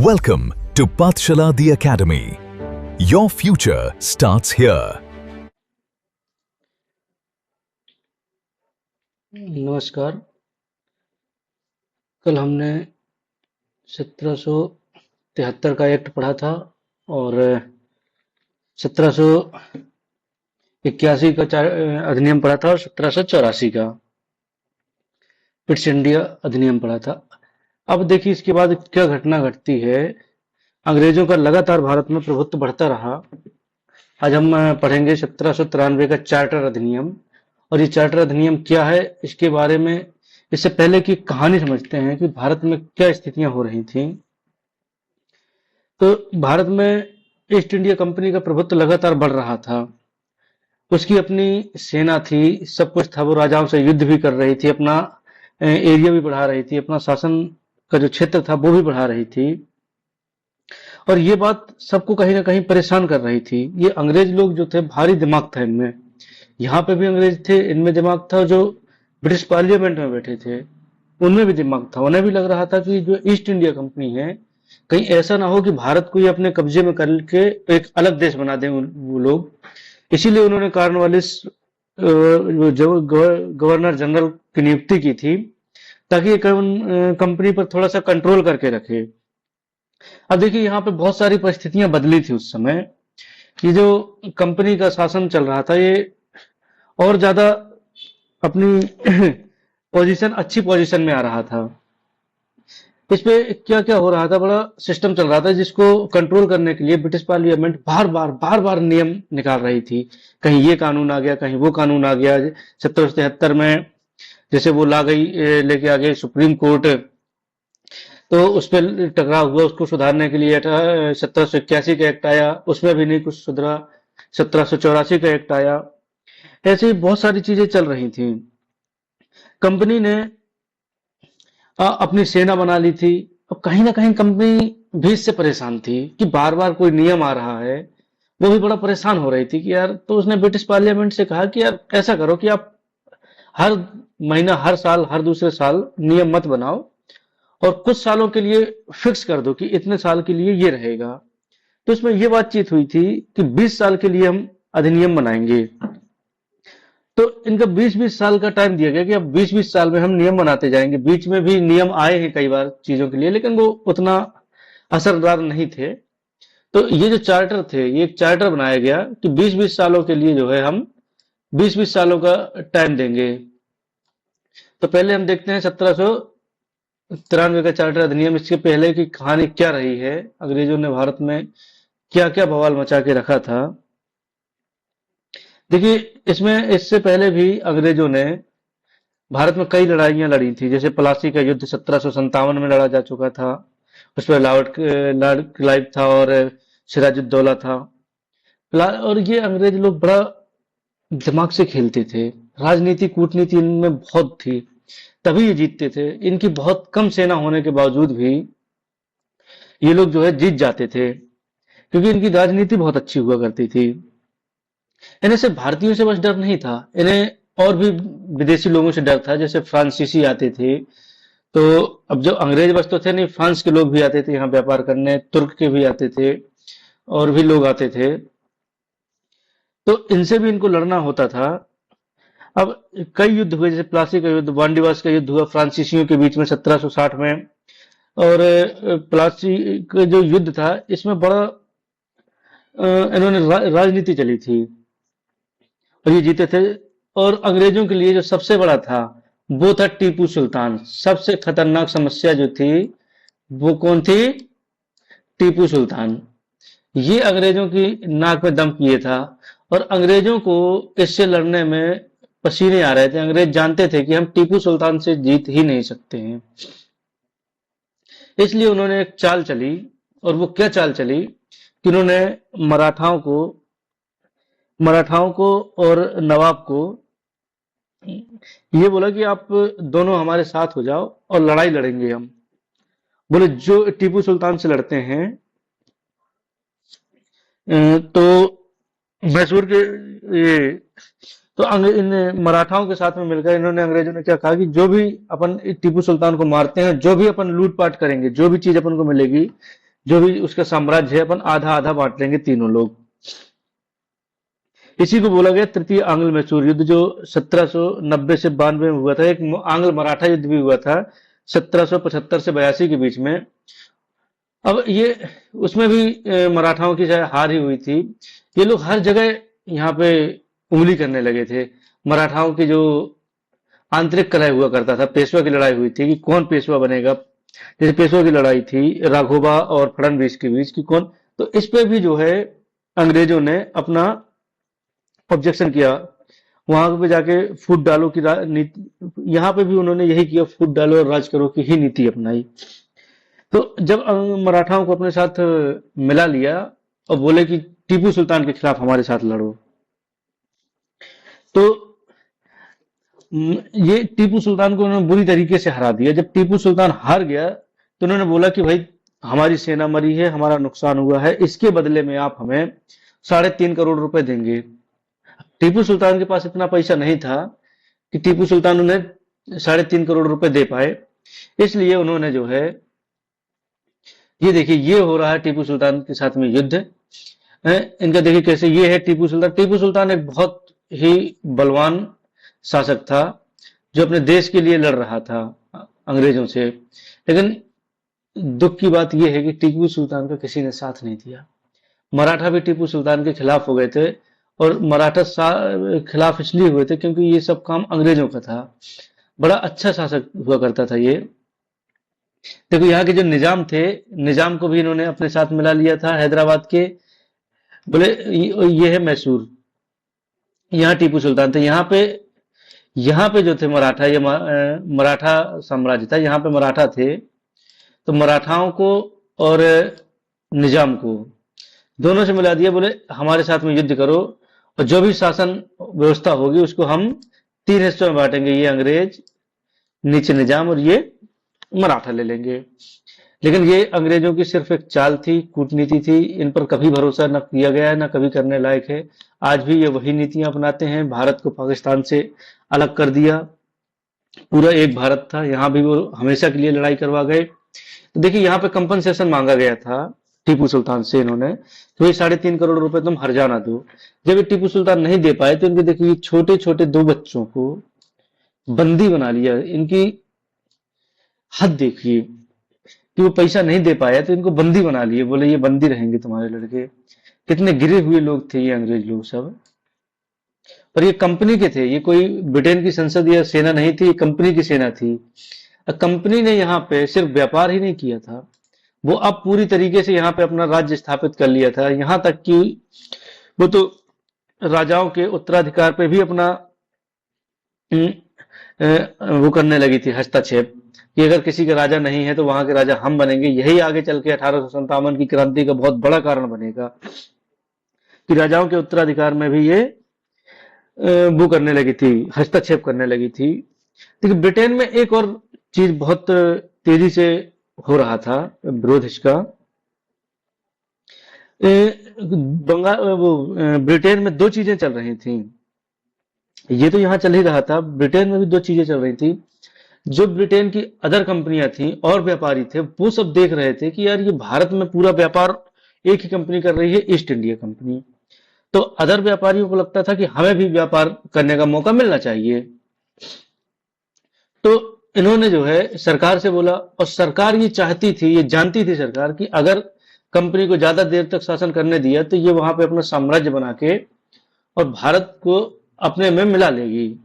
Welcome to Pathshala the Academy. Your future starts here. नमस्कार। कल हमने 1773 का एक्ट पढ़ा था और 1781 का अधिनियम पढ़ा था और 1784 का पिट्स इंडिया अधिनियम पढ़ा था। अब देखिए इसके बाद क्या घटना घटती है। अंग्रेजों का लगातार भारत में प्रभुत्व बढ़ता रहा। आज हम पढ़ेंगे 1793 का चार्टर अधिनियम। और ये चार्टर अधिनियम क्या है इसके बारे में इससे पहले की कहानी समझते हैं कि भारत में क्या स्थितियां हो रही थी। तो भारत में ईस्ट इंडिया कंपनी का प्रभुत्व लगातार बढ़ रहा था। उसकी अपनी सेना थी, सब कुछ था। वो राजाओं से युद्ध भी कर रही थी, अपना एरिया भी बढ़ा रही थी, अपना शासन का जो क्षेत्र था वो भी बढ़ा रही थी। और ये बात सबको कहीं ना कहीं परेशान कर रही थी। ये अंग्रेज लोग जो थे भारी दिमाग था इनमें। यहाँ पे भी अंग्रेज थे, इनमें दिमाग था। जो ब्रिटिश पार्लियामेंट में बैठे थे उनमें भी दिमाग था। उन्हें भी लग रहा था कि जो ईस्ट इंडिया कंपनी है कहीं ऐसा ना हो कि भारत को ये अपने कब्जे में करके एक अलग देश बना दें वो लोग। इसीलिए उन्होंने कॉर्नवालिस जो गवर्नर जनरल की नियुक्ति की थी ताकि ये कंपनी पर थोड़ा सा कंट्रोल करके रखे। अब देखिए यहाँ पे बहुत सारी परिस्थितियां बदली थी उस समय। ये जो कंपनी का शासन चल रहा था ये और ज्यादा अपनी पोजीशन अच्छी पोजीशन में आ रहा था। इस पे क्या क्या हो रहा था, बड़ा सिस्टम चल रहा था जिसको कंट्रोल करने के लिए ब्रिटिश पार्लियामेंट बार बार नियम निकाल रही थी। कहीं ये कानून आ गया, कहीं वो कानून आ गया। 1773 में जैसे वो ला गई, लेके आ गए सुप्रीम कोर्ट, तो उस पर टकराव हुआ। उसको सुधारने के लिए 1781 का एक्ट आया, उसमें भी नहीं कुछ सुधरा। 1784 का एक्ट आया। ऐसे ही बहुत सारी चीजें चल रही थी। कंपनी ने अपनी सेना बना ली थी। अब कहीं ना कहीं कंपनी भी इससे परेशान थी कि बार बार कोई नियम आ रहा है। वो भी बड़ा परेशान हो रही थी कि यार, तो उसने ब्रिटिश पार्लियामेंट से कहा कि यार ऐसा करो कि आप हर महीना, हर साल, हर दूसरे साल नियम मत बनाओ और कुछ सालों के लिए फिक्स कर दो कि इतने साल के लिए ये रहेगा। तो इसमें ये बातचीत हुई थी कि 20 साल के लिए हम अधिनियम बनाएंगे। तो इनका 20-20 साल का टाइम दिया गया कि अब 20-20 साल में हम नियम बनाते जाएंगे। बीच में भी नियम आए हैं कई बार चीजों के लिए, लेकिन वो उतना असरदार नहीं थे। तो ये जो चार्टर थे, ये एक चार्टर बनाया गया कि 20-20 सालों के लिए जो है हम 20-20 सालों का टाइम देंगे। तो पहले हम देखते हैं 1793 का चार्टर अधिनियम। इसके पहले की कहानी क्या रही है, अंग्रेजों ने भारत में क्या क्या बवाल मचा के रखा था। देखिए इसमें इससे पहले भी अंग्रेजों ने भारत में कई लड़ाइयां लड़ी थी। जैसे प्लासी का युद्ध 1757 में लड़ा जा चुका था। उसमें लॉर्ड क्लाइव था और सिराजुद्दौला था। और ये अंग्रेज लोग बड़ा दिमाग से खेलते थे। राजनीति, कूटनीति इनमें बहुत थी, तभी ये जीतते थे। इनकी बहुत कम सेना होने के बावजूद भी ये लोग जो है जीत जाते थे क्योंकि इनकी राजनीति बहुत अच्छी हुआ करती थी। इन्हें सिर्फ भारतीयों से बस डर नहीं था, इन्हें और भी विदेशी लोगों से डर था। जैसे फ्रांसीसी आते थे, तो अब जो अंग्रेज बस तो थे नहीं, फ्रांस के लोग भी आते थे यहाँ व्यापार करने, तुर्क के भी आते थे और भी लोग आते थे। तो इनसे भी इनको लड़ना होता था। अब कई युद्ध हुए, जैसे प्लासी का युद्ध, वांडीवास का युद्ध हुआ फ्रांसीसियों के बीच में 1760 में। और प्लासी का जो युद्ध था इसमें बड़ा इन्होंने राजनीति चली थी और ये जीते थे। और अंग्रेजों के लिए जो सबसे बड़ा था वो था टीपू सुल्तान। सबसे खतरनाक समस्या जो थी वो कौन थी? टीपू सुल्तान। ये अंग्रेजों की नाक में दम किए था और अंग्रेजों को इससे लड़ने में पसीने आ रहे थे। अंग्रेज जानते थे कि हम टीपू सुल्तान से जीत ही नहीं सकते हैं। इसलिए उन्होंने एक चाल चली। और वो क्या चाल चली कि उन्होंने मराठाओं को और नवाब को ये बोला कि आप दोनों हमारे साथ हो जाओ और लड़ाई लड़ेंगे हम। बोले जो टीपू सुल्तान से लड़ते हैं तो मैसूर के ये, तो इन मराठाओं के साथ में मिलकर इन्होंने, अंग्रेजों ने क्या कहा कि जो भी अपन टीपू सुल्तान को मारते हैं, जो भी अपन लूटपाट करेंगे, जो भी चीज अपन को मिलेगी जो भी उसका साम्राज्य है अपन आधा आधा बांट लेंगे तीनों लोग। इसी को बोला गया तृतीय आंग्ल मैसूर युद्ध, जो 1790 से 92 में हुआ था। एक आंग्ल मराठा युद्ध भी हुआ था 1775 से 82 के बीच में। अब ये उसमें भी मराठाओं की शायद हार ही हुई थी। ये लोग हर जगह यहाँ पे उंगली करने लगे थे। मराठाओं की जो आंतरिक कलह हुआ करता था, पेशवा की लड़ाई हुई थी कि कौन पेशवा बनेगा। जैसे पेशवा की लड़ाई थी राघोबा और फडणवीस के बीच कि कौन, तो इस पे भी जो है अंग्रेजों ने अपना ऑब्जेक्शन किया। वहां पे जाके फूट डालो की नीति, यहाँ पे भी उन्होंने यही किया, फूट डालो और राज करो की ही नीति अपनाई। तो जब मराठाओं को अपने साथ मिला लिया और बोले कि टीपू सुल्तान के खिलाफ हमारे साथ लड़ो, तो ये टीपू सुल्तान को उन्होंने बुरी तरीके से हरा दिया। जब टीपू सुल्तान हार गया तो उन्होंने बोला कि भाई हमारी सेना मरी है, हमारा नुकसान हुआ है, इसके बदले में आप हमें 3.5 करोड़ रुपए देंगे। टीपू सुल्तान के पास इतना पैसा नहीं था कि टीपू सुल्तान उन्हें 3.5 करोड़ रुपए दे पाए। इसलिए उन्होंने जो है, ये देखिए ये हो रहा है टीपू सुल्तान के साथ में युद्ध। इनका देखिए कैसे, ये है टीपू सुल्तान। टीपू सुल्तान एक बहुत ही बलवान शासक था जो अपने देश के लिए लड़ रहा था अंग्रेजों से। लेकिन दुख की बात यह है कि टीपू सुल्तान का किसी ने साथ नहीं दिया। मराठा भी टीपू सुल्तान के खिलाफ हो गए थे, और मराठा खिलाफ इसलिए हुए थे क्योंकि ये सब काम अंग्रेजों का था। बड़ा अच्छा शासक हुआ करता था ये। देखो यहाँ के जो निजाम थे, निजाम को भी इन्होंने अपने साथ मिला लिया था हैदराबाद के। बोले ये है मैसूर, यहाँ टीपू सुल्तान थे। यहाँ पे जो थे मराठा, ये मराठा साम्राज्य था, यहाँ पे मराठा थे। तो मराठाओं को और निजाम को दोनों से मिला दिया। बोले हमारे साथ में युद्ध करो, और जो भी शासन व्यवस्था होगी उसको हम 3 हिस्सों में बांटेंगे, ये अंग्रेज, नीचे निजाम, और ये मराठा ले लेंगे। लेकिन ये अंग्रेजों की सिर्फ एक चाल थी, कूटनीति थी। इन पर कभी भरोसा न किया गया है, न कभी करने लायक है। आज भी ये वही नीतियां अपनाते हैं। भारत को पाकिस्तान से अलग कर दिया, पूरा एक भारत था, यहाँ भी वो हमेशा के लिए लड़ाई करवा गए। तो देखिए यहाँ पे कंपनसेशन मांगा गया था टीपू सुल्तान से इन्होंने, तो ये 3.5 करोड़ रुपए तुम हर्जाना दो। जब ये टीपू सुल्तान नहीं दे पाए तो इनके देखिए छोटे छोटे 2 बच्चों को बंदी बना लिया। इनकी हद देखिए कि वो पैसा नहीं दे पाया तो इनको बंदी बना लिए। बोले ये बंदी रहेंगे तुम्हारे लड़के। कितने गिरे हुए लोग थे ये अंग्रेज लोग सब। और ये कंपनी के थे, ये कोई ब्रिटेन की संसद या सेना नहीं थी, ये कंपनी की सेना थी। कंपनी ने यहाँ पे सिर्फ व्यापार ही नहीं किया था, वो अब पूरी तरीके से यहाँ पे अपना राज्य स्थापित कर लिया था। यहाँ तक कि वो तो राजाओं के उत्तराधिकार पे भी अपना वो करने लगी थी, हस्तक्षेप, कि अगर किसी का राजा नहीं है तो वहां के राजा हम बनेंगे। यही आगे चल के 1857 की क्रांति का बहुत बड़ा कारण बनेगा कि राजाओं के उत्तराधिकार में भी ये वो करने लगी थी, हस्तक्षेप करने लगी थी। लेकिन ब्रिटेन में एक और चीज बहुत तेजी से हो रहा था विरोध इसका। ब्रिटेन में 2 चीजें चल रही थी। ये तो यहाँ चल ही रहा था, ब्रिटेन में भी 2 चीजें चल रही थी। जो ब्रिटेन की अदर कंपनियां थी और व्यापारी थे, वो सब देख रहे थे कि यार ये भारत में पूरा व्यापार एक ही कंपनी कर रही है, ईस्ट इंडिया कंपनी। तो अदर व्यापारियों को लगता था कि हमें भी व्यापार करने का मौका मिलना चाहिए। तो इन्होंने जो है सरकार से बोला, और सरकार ये चाहती थी, ये जानती थी सरकार कि अगर कंपनी को ज्यादा देर तक शासन करने दिया तो ये वहां पे अपना साम्राज्य बना के और भारत को अपने में मिला लेगी।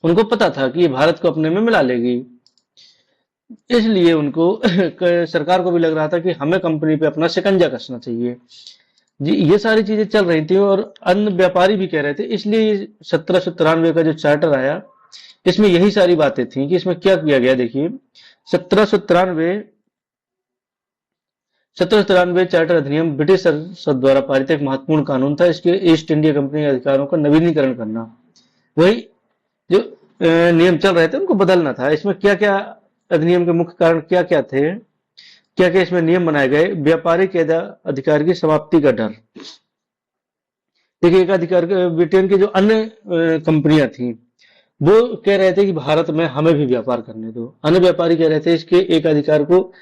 उनको पता था कि ये भारत को अपने में मिला लेगी, इसलिए उनको सरकार को भी लग रहा था कि हमें कंपनी पे अपना शिकंजा कसना चाहिए जी। ये सारी चीजें चल रही थी और अन्य व्यापारी भी कह रहे थे। इसलिए 1793 का जो चार्टर आया, इसमें यही सारी बातें थी कि इसमें क्या किया गया। देखिए 1793 चार्टर अधिनियम ब्रिटिश संसद द्वारा पारित एक महत्वपूर्ण कानून था। इसके ईस्ट इंडिया कंपनी के अधिकारों का नवीनीकरण करना, वही जो नियम चल रहे थे उनको बदलना था। इसमें क्या क्या अधिनियम के मुख्य कारण क्या क्या थे, क्या क्या इसमें नियम बनाए गए। व्यापारिक अधिकार की समाप्ति का डर। देखिए एक अधिकार, ब्रिटेन की जो अन्य कंपनियां थी वो कह रहे थे कि भारत में हमें भी व्यापार करने दो। अन्य व्यापारी कह रहे थे इसके एक अधिकार को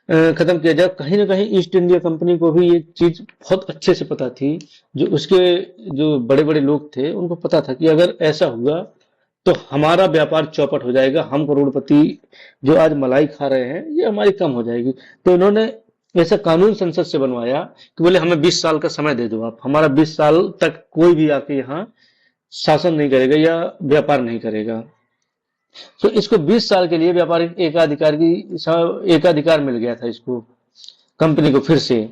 खत्म किया जाए। कहीं ना कहीं ईस्ट इंडिया कंपनी को भी ये चीज बहुत अच्छे से पता थी। जो उसके जो बड़े बड़े लोग थे उनको पता था कि अगर ऐसा हुआ तो हमारा व्यापार चौपट हो जाएगा, हम करोड़पति जो आज मलाई खा रहे हैं ये हमारी कम हो जाएगी। तो इन्होंने ऐसा कानून संसद से बनवाया कि बोले हमें 20 साल का समय दे दो, आप हमारा 20 साल तक कोई भी आके यहाँ शासन नहीं करेगा या व्यापार नहीं करेगा। तो इसको 20 साल के लिए व्यापारिक एकाधिकार मिल गया था इसको, कंपनी को फिर से।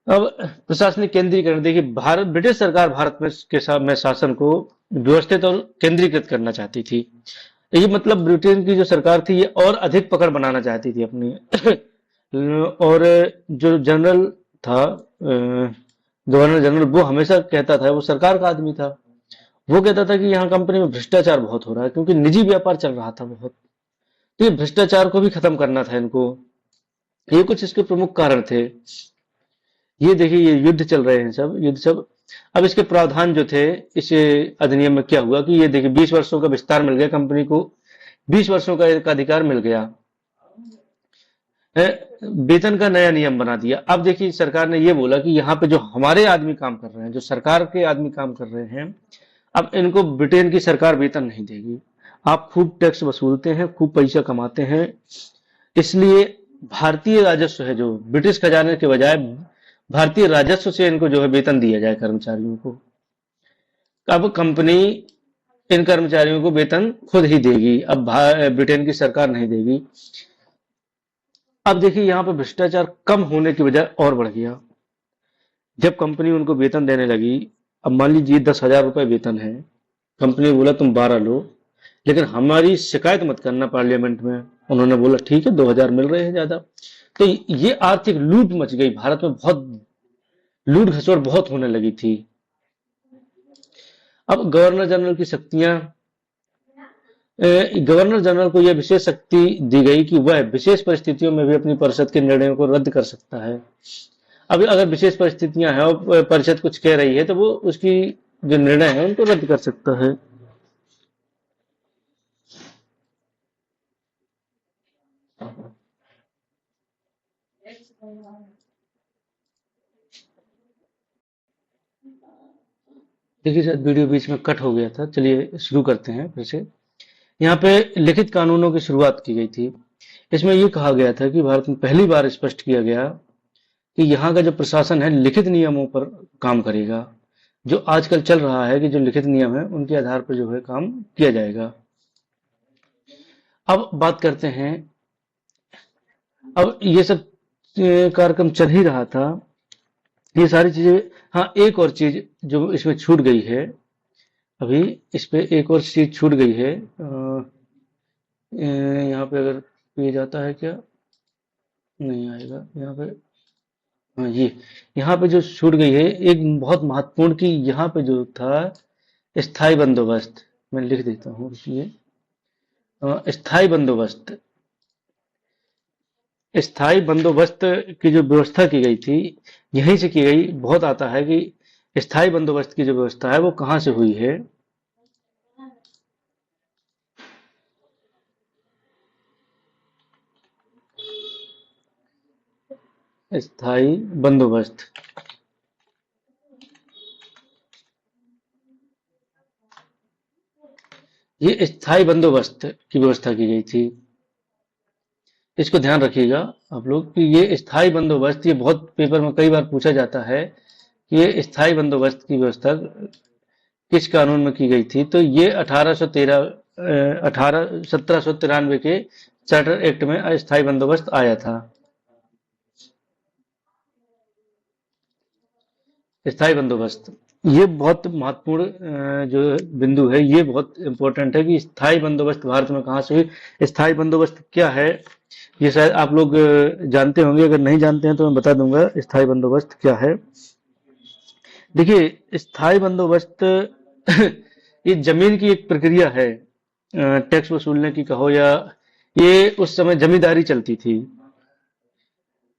अब प्रशासनिक केंद्रीकरण देखिए, भारत ब्रिटिश सरकार भारत में में शासन को व्यवस्थित और केंद्रीकृत करना चाहती थी। ये मतलब ब्रिटेन की जो सरकार थी ये और अधिक पकड़ बनाना चाहती थी अपनी। और जो जनरल था, गवर्नर जनरल, वो हमेशा कहता था, वो सरकार का आदमी था, वो कहता था कि यहाँ कंपनी में भ्रष्टाचार बहुत हो रहा है, क्योंकि निजी व्यापार चल रहा था बहुत। तो ये भ्रष्टाचार को भी खत्म करना था इनको। ये कुछ इसके प्रमुख कारण थे। ये देखिए, ये युद्ध चल रहे हैं सब, युद्ध सब। अब इसके प्रावधान जो थे इस अधिनियम में क्या हुआ कि ये देखिए 20 वर्षों का विस्तार मिल गया कंपनी को, 20 वर्षों का एक अधिकार मिल गया। वेतन का नया नियम बना दिया। अब देखिए सरकार ने ये बोला कि यहाँ पे जो हमारे आदमी काम कर रहे हैं, जो सरकार के आदमी काम कर रहे हैं, अब इनको ब्रिटेन की सरकार वेतन नहीं देगी। आप खूब टैक्स वसूलते हैं, खूब पैसा कमाते हैं, इसलिए भारतीय राजस्व है जो ब्रिटिश खजाने के बजाय भारतीय राजस्व से इनको जो है वेतन दिया जाए कर्मचारियों को। अब कंपनी इन कर्मचारियों को वेतन खुद ही देगी, अब ब्रिटेन की सरकार नहीं देगी। अब देखिए यहाँ पे भ्रष्टाचार कम होने की बजाय और बढ़ गया। जब कंपनी उनको वेतन देने लगी, अब मान लीजिए 10,000 रुपए वेतन है, कंपनी ने बोला तुम 12 लो, लेकिन हमारी शिकायत मत करना पार्लियामेंट में। उन्होंने बोला ठीक है, 2,000 मिल रहे हैं ज्यादा। तो ये आर्थिक लूट मच गई भारत में, बहुत लूट घसोट बहुत होने लगी थी। अब गवर्नर जनरल की शक्तियां, गवर्नर जनरल को यह विशेष शक्ति दी गई कि वह विशेष परिस्थितियों में भी अपनी परिषद के निर्णयों को रद्द कर सकता है। अब अगर विशेष परिस्थितियां हैं और परिषद कुछ कह रही है तो वो उसकी जो निर्णय है उनको रद्द कर सकता है। देखिए शायद वीडियो बीच में कट हो गया था, चलिए शुरू करते हैं फिर से। यहाँ पे लिखित कानूनों की शुरुआत की गई थी। इसमें यह कहा गया था कि भारत में पहली बार स्पष्ट किया गया कि यहाँ का जो प्रशासन है लिखित नियमों पर काम करेगा। जो आजकल चल रहा है कि जो लिखित नियम है उनके आधार पर जो है काम किया जाएगा। अब बात करते हैं, अब ये सब कार्यक्रम चल ही रहा था, ये सारी चीजें। हाँ, एक और चीज जो इसमें छूट गई है, अभी इस पे एक और चीज छूट गई है। यहाँ पे अगर पेज आता है क्या, नहीं आएगा यहाँ पे। हाँ, ये यहाँ पे जो छूट गई है एक बहुत महत्वपूर्ण, की यहाँ पे जो था स्थायी बंदोबस्त, मैं लिख देता हूँ इसलिए। स्थायी बंदोबस्त, स्थायी बंदोबस्त की जो व्यवस्था की गई थी यहीं से की गई। बहुत आता है कि स्थायी बंदोबस्त की जो व्यवस्था है वो कहाँ से हुई है। स्थायी बंदोबस्त, ये स्थायी बंदोबस्त की व्यवस्था की गई थी। इसको ध्यान रखिएगा आप लोग कि ये स्थायी बंदोबस्त, ये बहुत पेपर में कई बार पूछा जाता है कि ये स्थायी बंदोबस्त की व्यवस्था किस कानून में की गई थी। तो ये 1793 के चार्टर एक्ट में अस्थायी बंदोबस्त आया था। स्थायी बंदोबस्त ये बहुत महत्वपूर्ण जो बिंदु है, ये बहुत इंपॉर्टेंट है कि स्थायी बंदोबस्त भारत में कहाँ से हुई। स्थायी बंदोबस्त क्या है ये शायद आप लोग जानते होंगे, अगर नहीं जानते हैं तो मैं बता दूंगा स्थायी बंदोबस्त क्या है। देखिए स्थायी बंदोबस्त ये जमीन की एक प्रक्रिया है, टैक्स वसूलने की कहो, या ये उस समय जमींदारी चलती थी,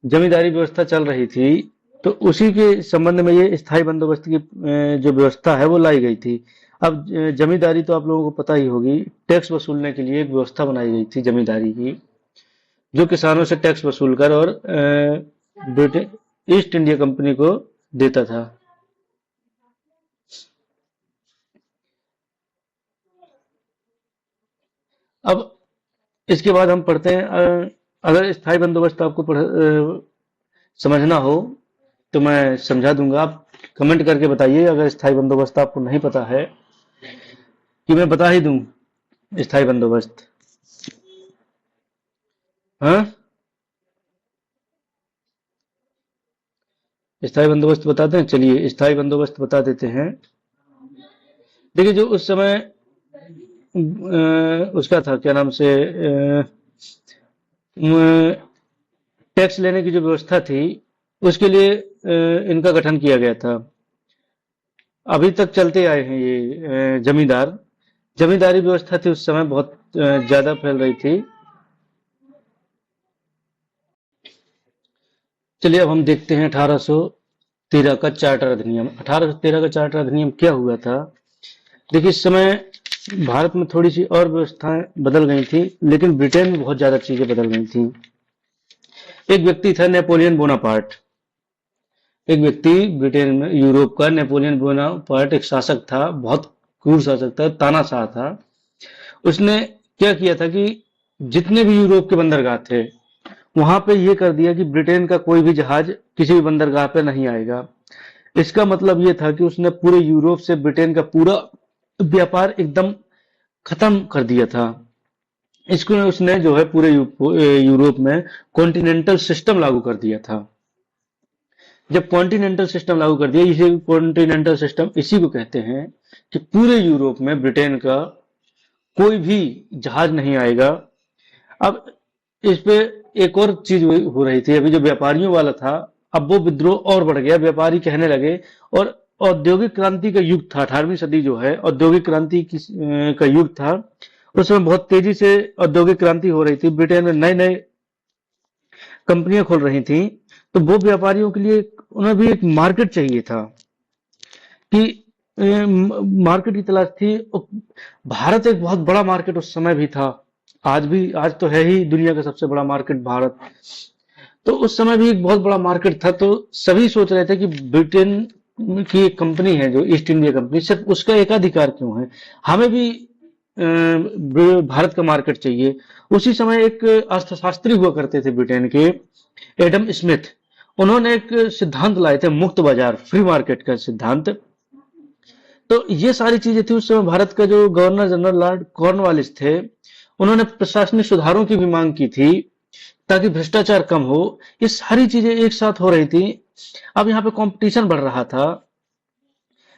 जमींदारी व्यवस्था चल रही थी, तो उसी के संबंध में ये स्थायी बंदोबस्त की जो व्यवस्था है वो लाई गई थी। अब जमींदारी तो आप लोगों को पता ही होगी, टैक्स वसूलने के लिए एक व्यवस्था बनाई गई थी जमींदारी की। जो किसानों से टैक्स वसूल कर और ब्रिटिश ईस्ट इंडिया कंपनी को देता था। अब इसके बाद हम पढ़ते हैं, अगर स्थायी बंदोबस्त आपको समझना हो तो मैं समझा दूंगा। आप कमेंट करके बताइए अगर स्थायी बंदोबस्त आपको नहीं पता है, कि मैं बता ही दूं स्थायी बंदोबस्त। हाँ, स्थायी बंदोबस्त बताते हैं। चलिए स्थायी बंदोबस्त बता देते हैं। देखिए जो उस समय उसका था, क्या नाम से, टैक्स लेने की जो व्यवस्था थी उसके लिए इनका गठन किया गया था। अभी तक चलते आए हैं ये जमींदार, जमींदारी व्यवस्था थी उस समय, बहुत ज्यादा फैल रही थी। चलिए अब हम देखते हैं 1813 का चार्टर अधिनियम। 1813 का चार्टर अधिनियम क्या हुआ था? देखिए इस समय भारत में थोड़ी सी और व्यवस्थाएं बदल गई थी, लेकिन ब्रिटेन में बहुत ज्यादा चीजें बदल गई थी। एक व्यक्ति था नेपोलियन बोनापार्ट। एक व्यक्ति ब्रिटेन में, यूरोप का नेपोलियन बोनापार्ट एक शासक था, बहुत क्रूर शासक था, तानाशाह था। उसने क्या किया था कि जितने भी यूरोप के बंदरगाह थे वहां पे ये कर दिया कि ब्रिटेन का कोई भी जहाज किसी भी बंदरगाह पे नहीं आएगा। इसका मतलब ये था कि उसने पूरे यूरोप से ब्रिटेन का पूरा व्यापार एकदम खत्म कर दिया था। इसको उसने जो है पूरे यूरोप में कॉन्टिनेंटल सिस्टम लागू कर दिया था। जब कॉन्टिनेंटल सिस्टम लागू कर दिया, इसी कॉन्टिनेंटल सिस्टम इसी को कहते हैं कि पूरे यूरोप में ब्रिटेन का कोई भी जहाज नहीं आएगा। अब इस पे एक और चीज हो रही थी, अभी जो व्यापारियों वाला था, अब वो विद्रोह और बढ़ गया। व्यापारी कहने लगे, और औद्योगिक क्रांति का युग था, 18वीं सदी जो है औद्योगिक क्रांति का युग था। उस समय बहुत तेजी से औद्योगिक क्रांति हो रही थी, ब्रिटेन में नए नए कंपनियां खुल रही थी। तो वो व्यापारियों के लिए उन्हें भी एक मार्केट चाहिए था, कि मार्केट की तलाश थी। भारत एक बहुत बड़ा मार्केट उस समय भी था, आज भी, आज तो है ही दुनिया का सबसे बड़ा मार्केट भारत। तो उस समय भी एक बहुत बड़ा मार्केट था। तो सभी सोच रहे थे कि ब्रिटेन की एक कंपनी है जो ईस्ट इंडिया कंपनी, सिर्फ उसका एकाधिकार क्यों है, हमें भी भारत का मार्केट चाहिए। उसी समय एक अर्थशास्त्री हुआ करते थे ब्रिटेन के, एडम स्मिथ। उन्होंने एक सिद्धांत लाए थे, मुक्त बाजार, फ्री मार्केट का सिद्धांत। तो ये सारी चीजें थी। उस समय भारत का जो गवर्नर जनरल लॉर्ड कॉर्नवालिस थे, उन्होंने प्रशासनिक सुधारों की भी मांग की थी ताकि भ्रष्टाचार कम हो। ये सारी चीजें एक साथ हो रही थी। अब यहाँ पे कंपटीशन बढ़ रहा था।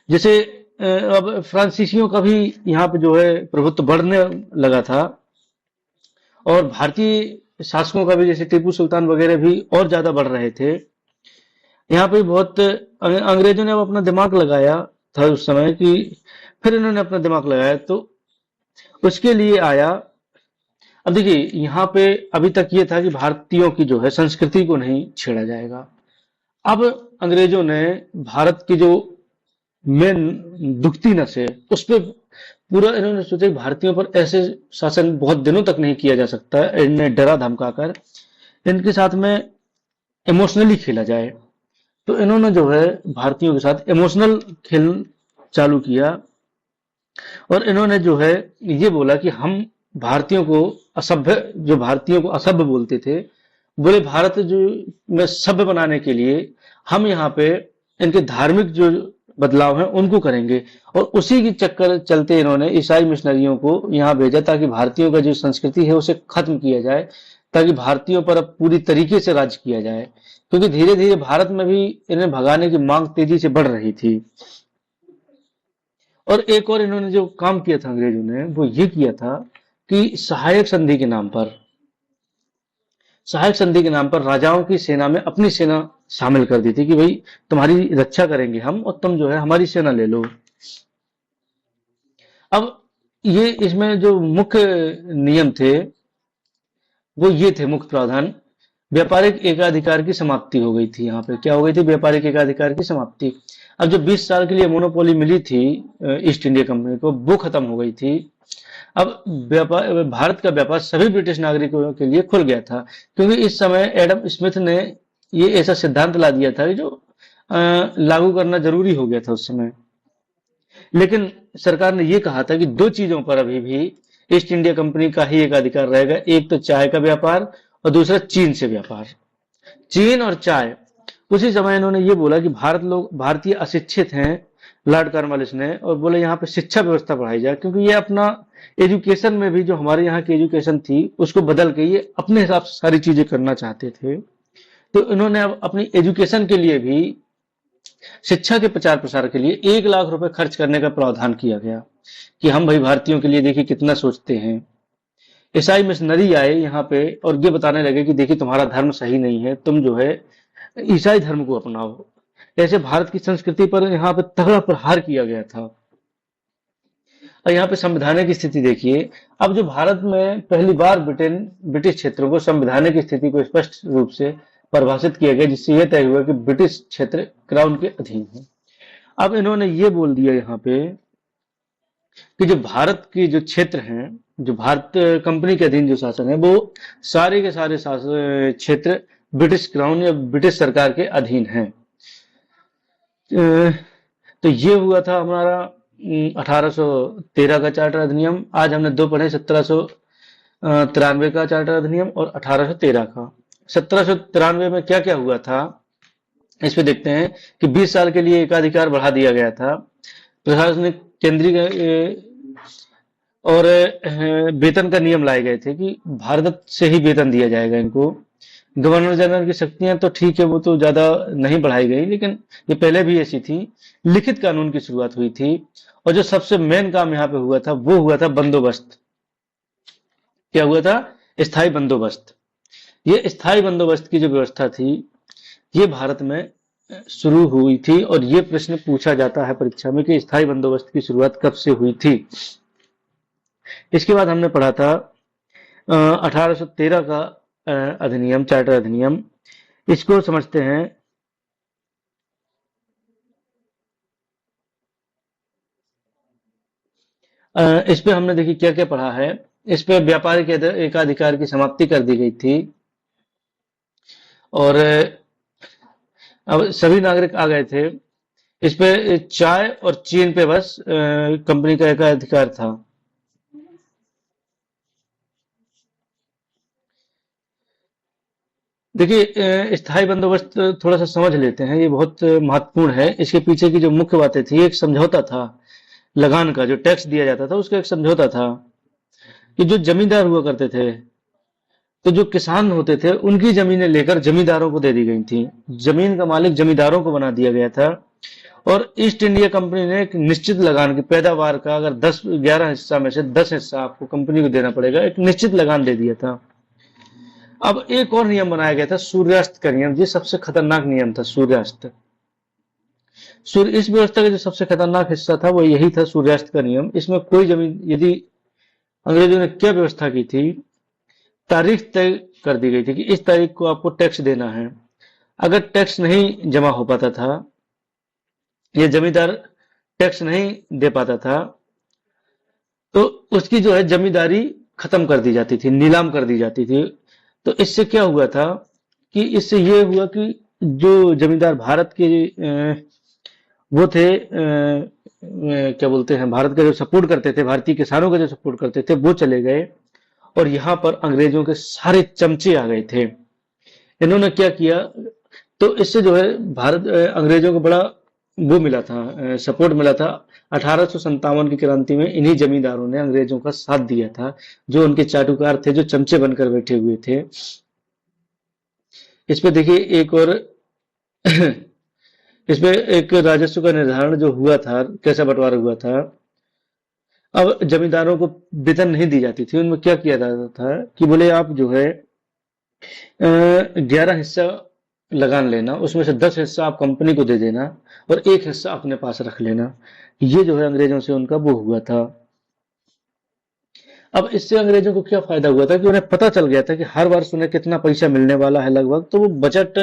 जैसे अब फ्रांसीसियों का भी यहाँ पे जो है प्रभुत्व बढ़ने लगा था, और भारतीय शासकों का भी, जैसे टीपू सुल्तान वगैरह भी और ज्यादा बढ़ रहे थे। यहाँ पे बहुत अंग्रेजों ने अब अपना दिमाग लगाया था उस समय, कि फिर इन्होंने अपना दिमाग लगाया तो उसके लिए आया। अब देखिए यहाँ पे अभी तक ये था कि भारतीयों की जो है संस्कृति को नहीं छेड़ा जाएगा। अब अंग्रेजों ने भारत की जो मेन दुखती नस है उस पर पूरा इन्होंने सोचा कि भारतीयों पर ऐसे शासन बहुत दिनों तक नहीं किया जा सकता, इन्हें डरा धमकाकर इनके साथ में इमोशनली खेला जाए। तो इन्होंने जो है भारतीयों के साथ इमोशनल खेल चालू किया, और इन्होंने जो है ये बोला कि हम भारतीयों को असभ्य, जो भारतीयों को असभ्य बोलते थे, बोले भारत जो में सभ्य बनाने के लिए हम यहाँ पे इनके धार्मिक जो बदलाव हैं उनको करेंगे। और उसी के चक्कर चलते इन्होंने ईसाई मिशनरियों को यहाँ भेजा ताकि भारतीयों का जो संस्कृति है उसे खत्म किया जाए, ताकि भारतीयों पर अब पूरी तरीके से राज किया जाए। क्योंकि धीरे धीरे भारत में भी इन्हें भगाने की मांग तेजी से बढ़ रही थी। और एक और इन्होंने जो काम किया था अंग्रेजों ने, वो ये किया था कि सहायक संधि के नाम पर, सहायक संधि के नाम पर राजाओं की सेना में अपनी सेना शामिल कर दी थी, कि भाई तुम्हारी रक्षा करेंगे हम, और तुम जो है हमारी सेना ले लो। अब ये इसमें जो मुख्य नियम थे वो ये थे, मुख्य प्रावधान, व्यापारिक एकाधिकार की समाप्ति हो गई थी। यहाँ पे क्या हो गई थी? व्यापारिक एकाधिकार की समाप्ति। अब जो 20 साल के लिए मोनोपोली मिली थी ईस्ट इंडिया कंपनी को, वो खत्म हो गई थी। अब व्यापार, भारत का व्यापार सभी ब्रिटिश नागरिकों के लिए खुल गया था, क्योंकि इस समय एडम स्मिथ ने ये ऐसा सिद्धांत ला दिया था कि जो लागू करना जरूरी हो गया था उस समय। लेकिन सरकार ने ये कहा था कि दो चीजों पर अभी भी ईस्ट इंडिया कंपनी का ही एक अधिकार रहेगा, एक तो चाय का व्यापार और दूसरा चीन से व्यापार। चीन और चाय। उसी समय इन्होंने ये बोला कि भारतीय अशिक्षित हैं, लॉर्ड कॉर्नवालिस ने, और बोले यहाँ पे शिक्षा व्यवस्था बढ़ाई जाए, क्योंकि ये अपना एजुकेशन में भी जो हमारे यहाँ की एजुकेशन थी उसको बदल के ये अपने हिसाब से सारी चीजें करना चाहते थे। तो इन्होंने अब अपनी एजुकेशन के लिए भी, शिक्षा के प्रचार प्रसार के लिए 1 लाख रुपए खर्च करने का प्रावधान किया गया कि हम भाई भारतीयों के लिए देखिए कितना सोचते हैं। ईसाई मिशनरी आए यहाँ पे और ये बताने लगे कि देखिए तुम्हारा धर्म सही नहीं है, तुम जो है ईसाई धर्म को अपनाओ। ऐसे भारत की संस्कृति पर यहाँ पे तगड़ा प्रहार किया गया था। और यहाँ पे संविधान की स्थिति देखिए। अब जो भारत में पहली बार ब्रिटिश क्षेत्रों को संविधान की स्थिति को स्पष्ट रूप से परिभाषित किया गया, जिससे यह तय हुआ कि ब्रिटिश क्षेत्र क्राउन के अधीन है। अब इन्होंने ये बोल दिया यहाँ पे कि जो भारत के जो क्षेत्र हैं, जो भारत कंपनी के अधीन जो शासन है, वो सारे के सारे क्षेत्र ब्रिटिश क्राउन या ब्रिटिश सरकार के अधीन हैं। तो ये हुआ था हमारा 1813 का चार्टर अधिनियम। आज हमने दो पढ़े, 1793 का चार्टर अधिनियम और 1813 का। 1793 में क्या क्या हुआ था इस पे देखते हैं कि 20 साल के लिए एकाधिकार बढ़ा दिया गया था। प्रशासनिक केंद्रीय और वेतन का नियम लाए गए थे कि भारत से ही वेतन दिया जाएगा इनको। गवर्नर जनरल की शक्तियां तो ठीक है, वो तो ज्यादा नहीं बढ़ाई गई, लेकिन ये पहले भी ऐसी थी। लिखित कानून की शुरुआत हुई थी और जो सबसे मेन काम यहाँ पे हुआ था वो हुआ था बंदोबस्त। क्या हुआ था? स्थायी बंदोबस्त। ये स्थायी बंदोबस्त की जो व्यवस्था थी ये भारत में शुरू हुई थी, और ये प्रश्न पूछा जाता है परीक्षा में कि स्थायी बंदोबस्त की शुरुआत कब से हुई थी। इसके बाद हमने पढ़ा था 1813 का अधिनियम, चार्टर अधिनियम। इसको समझते हैं। इस पे हमने देखिए क्या क्या पढ़ा है। इस पे व्यापारिक एकाधिकार की समाप्ति कर दी गई थी, और अब सभी नागरिक आ गए थे। इस पे चाय और चीन पे बस कंपनी का एकाधिकार था। देखिए स्थायी बंदोबस्त थोड़ा सा समझ लेते हैं, ये बहुत महत्वपूर्ण है। इसके पीछे की जो मुख्य बातें थी, एक समझौता था लगान का, जो टैक्स दिया जाता था उसका एक समझौता था कि जो जमींदार हुआ करते थे, तो जो किसान होते थे उनकी जमीनें लेकर जमींदारों को दे दी गई थी। जमीन का मालिक जमींदारों को बना दिया गया था। और ईस्ट इंडिया कंपनी ने एक निश्चित लगान की पैदावार का, अगर 11 हिस्सा में से 10 हिस्सा आपको कंपनी को देना पड़ेगा, एक निश्चित लगान दे दिया था। अब एक और नियम बनाया गया था, सूर्यास्त का नियम। ये सबसे खतरनाक नियम था, सूर्यास्त। इस व्यवस्था का जो सबसे खतरनाक हिस्सा था वो यही था, सूर्यास्त का नियम। इसमें कोई जमीन, यदि अंग्रेजों ने क्या व्यवस्था की थी, तारीख तय कर दी गई थी कि इस तारीख को आपको टैक्स देना है। अगर टैक्स नहीं जमा हो पाता था, ये जमींदार टैक्स नहीं दे पाता था, तो उसकी जो है जमींदारी खत्म कर दी जाती थी, नीलाम कर दी जाती थी। तो इससे क्या हुआ था कि इससे ये हुआ कि जो जमींदार भारत के वो थे, क्या बोलते हैं, भारत का जो सपोर्ट करते थे, भारतीय किसानों का जो सपोर्ट करते थे, वो चले गए, और यहाँ पर अंग्रेजों के सारे चमचे आ गए थे। इन्होंने क्या किया, तो इससे जो है भारत अंग्रेजों को बड़ा वो मिला था, सपोर्ट मिला था। 1857 की क्रांति में इन्हीं जमींदारों ने अंग्रेजों का साथ दिया था, जो उनके चाटुकार थे, जो चमचे बनकर बैठे हुए थे। इस पे देखिए एक और इसमें एक राजस्व का निर्धारण जो हुआ था, कैसा बंटवारा हुआ था। अब जमींदारों को वेतन नहीं दी जाती थी, उनमें क्या किया जाता था कि बोले आप जो है 11 हिस्सा लगान लेना, उसमें से 10 हिस्सा आप कंपनी को दे देना और 1 हिस्सा अपने पास रख लेना। ये जो है अंग्रेजों से उनका वो हुआ था। अब इससे अंग्रेजों को क्या फायदा हुआ था कि उन्हें पता चल गया था कि हर वर्ष उन्हें कितना पैसा मिलने वाला है लगभग, तो वो बजट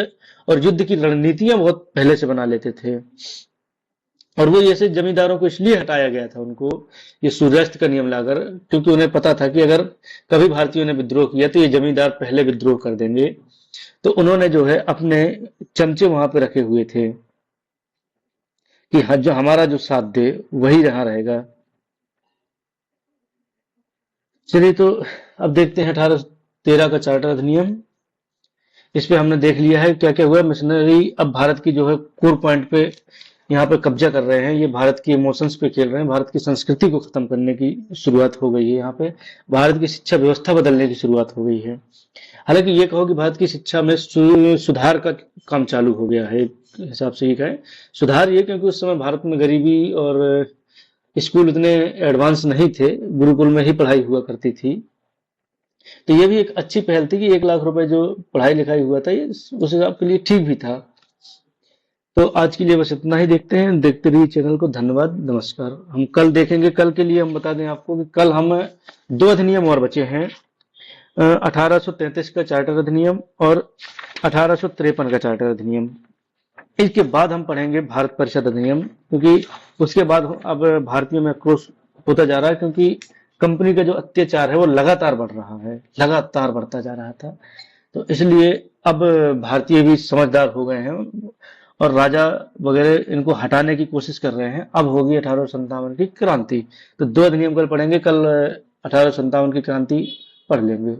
और युद्ध की रणनीतियां बहुत पहले से बना लेते थे। और वो ऐसे जमींदारों को इसलिए हटाया गया था उनको, ये सूर्यास्त का नियम लाकर, क्योंकि उन्हें पता था कि अगर कभी भारतीयों ने विद्रोह किया तो ये जमींदार पहले विद्रोह कर देंगे। तो उन्होंने जो है अपने चमचे वहां पे रखे हुए थे कि जो हमारा जो साथ दे वही यहाँ रहेगा। चलिए, तो अब देखते हैं 1813 का चार्टर अधिनियम। इस पे हमने देख लिया है क्या क्या हुआ। मिशनरी अब भारत की जो है कोर पॉइंट पे यहाँ पे कब्जा कर रहे हैं। ये भारत के इमोशंस पे खेल रहे हैं। भारत की संस्कृति को खत्म करने की शुरुआत हो गई है। यहाँ पे भारत की शिक्षा व्यवस्था बदलने की शुरुआत हो गई है। हालांकि ये कहो कि भारत की शिक्षा में सुधार का काम चालू हो गया है, एक हिसाब से ये कहें सुधार। ये क्योंकि उस समय भारत में गरीबी और स्कूल उतने एडवांस नहीं थे, गुरुकुल में ही पढ़ाई हुआ करती थी। तो ये भी एक अच्छी पहल थी कि 1 लाख रुपए जो पढ़ाई लिखाई हुआ था, ये उस हिसाब के लिए ठीक भी था। तो आज के लिए बस इतना ही। देखते रहिए चैनल को। धन्यवाद, नमस्कार। हम कल देखेंगे। कल के लिए हम बता दें आपको कि कल हम 2 अधिनियम और बचे हैं, 1833 का चार्टर अधिनियम और 1853 का चार्टर अधिनियम। इसके बाद हम पढ़ेंगे भारत परिषद अधिनियम, क्योंकि उसके बाद अब भारतीयों में आक्रोश होता जा रहा है, क्योंकि कंपनी का जो अत्याचार है वो लगातार बढ़ रहा है, लगातार बढ़ता जा रहा था। तो इसलिए अब भारतीय भी समझदार हो गए हैं और राजा वगैरह इनको हटाने की कोशिश कर रहे हैं। अब होगी 1857 की क्रांति। तो 2 अधिनियम कल पढ़ेंगे। कल 1857 की क्रांति पढ़ लेंगे।